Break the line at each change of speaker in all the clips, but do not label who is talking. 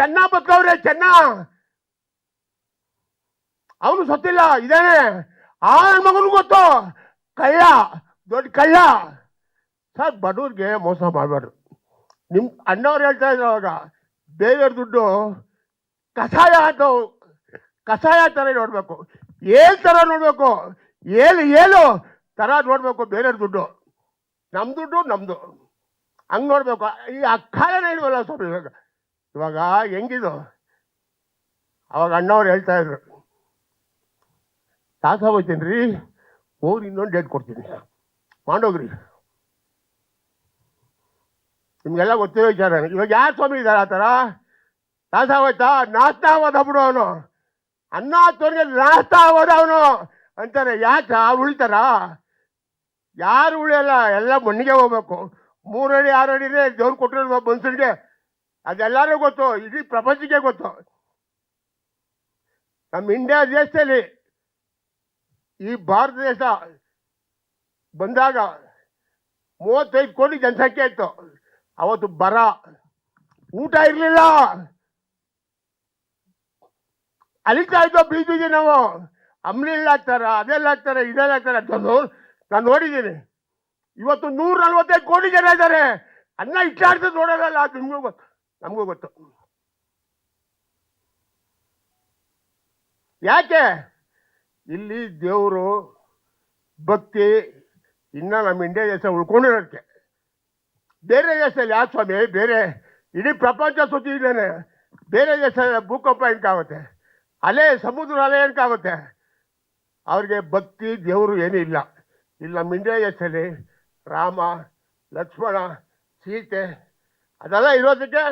ಚೆನ್ನ ಬದುಕವ್ರೆ, ಚೆನ್ನ. ಅವನು ಸತ್ತಿಲ್ಲ, ಇದಾನೆ. ಆ ನನ್ನ ಮಗನಿಗೆ ಗೊತ್ತು, ಕಳ್ಳ, ದೊಡ್ಡ ಕಳ್ಳ. ಸರ್, ಬಡವ್ರಿಗೆ ಮೋಸ ಮಾಡಬಾರ್ದು. ನಿಮ್ಮ ಅಣ್ಣವ್ರು ಹೇಳ್ತಾ ಇದ್ರು ಅವಾಗ, ಬೇರೆಯವ್ರ ದುಡ್ಡು ಕಷಾಯ ಅಂತ, ಕಷಾಯ ಥರ ನೋಡಬೇಕು, ಏಳು ಥರ ನೋಡಬೇಕು, ಏಳು ಥರ ನೋಡಬೇಕು ಬೇರೆಯವ್ರ ದುಡ್ಡು. ನಮ್ಮ ದುಡ್ಡು ನಮ್ಮದು, ಹಂಗೆ ನೋಡ್ಬೇಕು. ಈ ಅಕ್ಕಾಯನೇ ಇಲ್ವಲ್ಲ ಸ್ವಾಮಿ ಇವಾಗ ಹೆಂಗಿದು. ಅವಾಗ ಅಣ್ಣವ್ರು ಹೇಳ್ತಾ ಇದ್ರು, ತಾಸ ಹೋಗ್ತೀನಿ ರೀ, ಹೋಗ್ರಿ ಇನ್ನೊಂದು ಡೇಟ್ ಕೊಡ್ತೀನಿ, ಮಾಡೋಗ್ರಿ. ನಿಮಗೆಲ್ಲ ಗೊತ್ತಿರೋ ವಿಚಾರ. ಇವಾಗ ಯಾರು ಸ್ವಾಮಿ ಇದ್ದಾರೆ ಆ ಥರ? ತಾಸ ಹೋಯ್ತಾ, ನಾಷ್ಟ ಆಗೋದ ಬಿಡು ಅವನು, ಅನ್ನ ತೊಂದರೆ ನಾಷ್ಟ ಆಗೋದ ಅವನು ಅಂತಾರೆ. ಯಾಕೆ ಅವ್ರು ಉಳಿತಾರ? ಯಾರು ಉಳಿಯಲ್ಲ, ಎಲ್ಲ ಮಣ್ಣಿಗೆ ಹೋಗ್ಬೇಕು. 3 ಅಡಿ 6 ಅಡಿನೇ ದೇವ್ರು ಕೊಟ್ಟಿರೋ ಮನುಷ್ಯನಿಗೆ, ಅದೆಲ್ಲರೂ ಗೊತ್ತು, ಇಡೀ ಪ್ರಪಂಚಕ್ಕೆ ಗೊತ್ತು. ನಮ್ಮ ಇಂಡಿಯಾ ದೇಶದಲ್ಲಿ, ಈ ಭಾರತ ದೇಶ ಬಂದಾಗ 35 ಕೋಟಿ ಜನಸಂಖ್ಯೆ ಇತ್ತು. ಅವತ್ತು ಬರ, ಊಟ ಇರಲಿಲ್ಲ, ಅಲಿತಾ ಇದ್ದೋ ಬೀದಿಗೆ ನಾವು. ಅಂಬ್ಲಿಲ್ಲ ಹಾಕ್ತಾರ, ಅದೆಲ್ಲ ಹಾಕ್ತಾರೆ, ಇದೆಲ್ಲ ಹಾಕ್ತಾರೆ ಅಂತ ನಾನು ನೋಡಿದ್ದೀನಿ. ಇವತ್ತು 145 ಕೋಟಿ ಜನ ಇದ್ದಾರೆ. ಅನ್ನ ಇಟ್ಟಾಡ್ತದೆ ನೋಡೋದಲ್ಲ, ಅದು ನಿಮಗೂ ಗೊತ್ತು, ನಮಗೂ ಗೊತ್ತು. ಯಾಕೆ ಇಲ್ಲಿ ದೇವರು ಭಕ್ತಿ ಇನ್ನ ನಮ್ಮ ಇಂಡಿಯಾ ದೇಶ ಉಳ್ಕೊಂಡಿರೋದಕ್ಕೆ. ಬೇರೆ ದೇಶದಲ್ಲಿ ಯಾವ ಸ್ವಾಮಿ, ಬೇರೆ ಇಡೀ ಪ್ರಪಂಚ ಸುತ್ತಿದ್ದಾನೆ. ಬೇರೆ ದೇಶದಲ್ಲಿ ಭೂಕಂಪ ಏನಕ್ಕಾಗುತ್ತೆ, ಅಲೆ ಸಮುದ್ರ ಅಲೆ ಏನಕ್ಕಾಗುತ್ತೆ? ಅವ್ರಿಗೆ ಭಕ್ತಿ ದೇವರು ಏನೂ ಇಲ್ಲ. ಇಲ್ಲಿ ನಮ್ಮ ಇಂಡಿಯಾ ದೇಶದಲ್ಲಿ ರಾಮ, ಲಕ್ಷ್ಮಣ, ಸೀತೆ ಅದೆಲ್ಲ ಇರೋದಕ್ಕೆ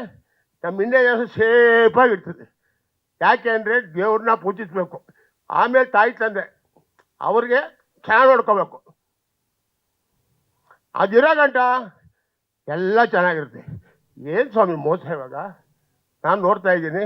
ನಮ್ಮ ಇಂಡಿಯಾ ದೇಶ ಸೇಫಾಗಿರ್ತದೆ. ಯಾಕೆ ಅಂದರೆ ದೇವ್ರನ್ನ ಪೂಜಿಸಬೇಕು, ಆಮೇಲೆ ತಾಯಿ ತಂದೆ ಅವ್ರಿಗೆ ಚೆನ್ನಾಗಿ ನೋಡ್ಕೋಬೇಕು. ಅದಿರೋ ಗಂಟ ಎಲ್ಲ ಚೆನ್ನಾಗಿರುತ್ತೆ. ಏನು ಸ್ವಾಮಿ ಮೋಸ ಇವಾಗ ನಾನು ನೋಡ್ತಾ ಇದ್ದೀನಿ.